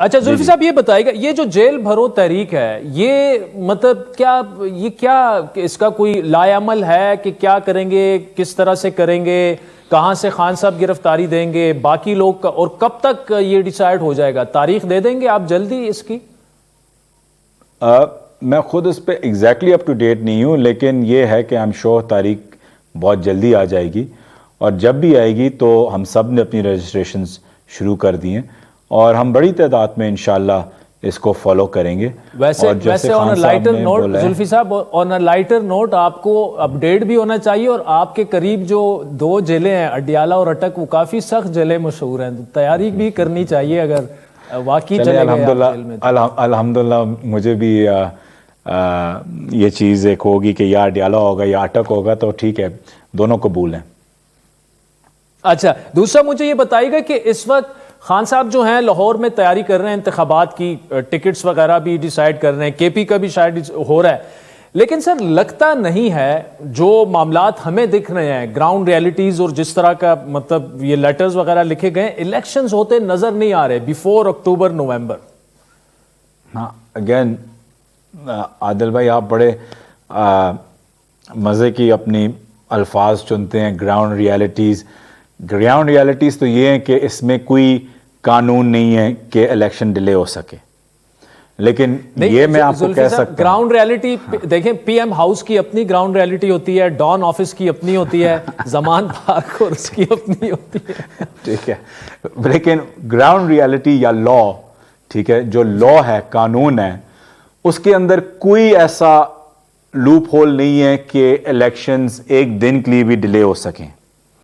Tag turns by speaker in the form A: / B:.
A: اچھا زلفی صاحب یہ بتائے گا، یہ جو جیل بھرو تحریک ہے یہ مطلب کیا اس کا کوئی لائے عمل ہے کہ کیا کریں گے، کس طرح سے کریں گے، کہاں سے خان صاحب گرفتاری دیں گے، باقی لوگ کا، اور کب تک یہ ڈیسائیڈ ہو جائے گا؟ تاریخ دے دیں گے آپ جلدی اس کی؟
B: میں خود اس پہ ایگزیکٹلی اپ ٹو ڈیٹ نہیں ہوں، لیکن یہ ہے کہ I'm sure تاریخ بہت جلدی آ جائے گی، اور جب بھی آئے گی تو ہم سب نے اپنی رجسٹریشنز شروع کر دی ہیں اور ہم بڑی تعداد میں انشاءاللہ اس کو فالو کریں گے۔
A: ویسے آن اے لائٹر نوٹ زلفی صاحب، آن اے لائٹر نوٹ آپ کو اپڈیٹ بھی ہونا چاہیے، اور آپ کے قریب جو 2 جیلیں ہیں اڈیالہ اور اٹک، وہ کافی سخت جیلیں مشہور ہیں، تیاری بھی کرنی چاہیے اگر واقعی چلے گئے آپ جیل میں۔
B: الحمدللہ مجھے بھی یہ چیز ایک ہوگی کہ یا اڈیالہ ہوگا یا اٹک ہوگا، تو ٹھیک ہے، دونوں قبول ہیں۔
A: اچھا دوسرا مجھے یہ بتائیے گا کہ اس وقت خان صاحب جو ہیں لاہور میں تیاری کر رہے ہیں انتخابات کی، ٹکٹس وغیرہ بھی ڈیسائیڈ کر رہے ہیں، کے پی کا بھی شاید ہو رہا ہے، لیکن سر لگتا نہیں ہے جو معاملات ہمیں دکھ رہے ہیں گراؤنڈ ریالٹیز اور جس طرح کا مطلب یہ لیٹرز وغیرہ لکھے گئے، الیکشنز ہوتے نظر نہیں آ رہے بیفور اکتوبر نومبر۔
B: ہاں اگین عادل بھائی آپ بڑے مزے کی اپنی الفاظ چنتے ہیں، گراؤنڈ ریالٹیز۔ گراؤنڈ ریالٹیز تو یہ ہیں کہ اس میں کوئی قانون نہیں ہے کہ الیکشن ڈیلے ہو سکے، لیکن یہ میں آپ کو کہہ سکتا ہوں
A: گراؤنڈ ریالٹی دیکھیں، پی ایم ہاؤس کی اپنی گراؤنڈ ریالٹی ہوتی ہے، ڈان آفس کی اپنی ہوتی ہے، زمان پارک اور اس کی اپنی ہوتی ہے،
B: ٹھیک ہے، لیکن گراؤنڈ ریالٹی یا لا، ٹھیک ہے، جو لا ہے، قانون ہے، اس کے اندر کوئی ایسا لوپ ہول نہیں ہے کہ الیکشنز ایک دن کے لیے بھی ڈیلے ہو سکیں۔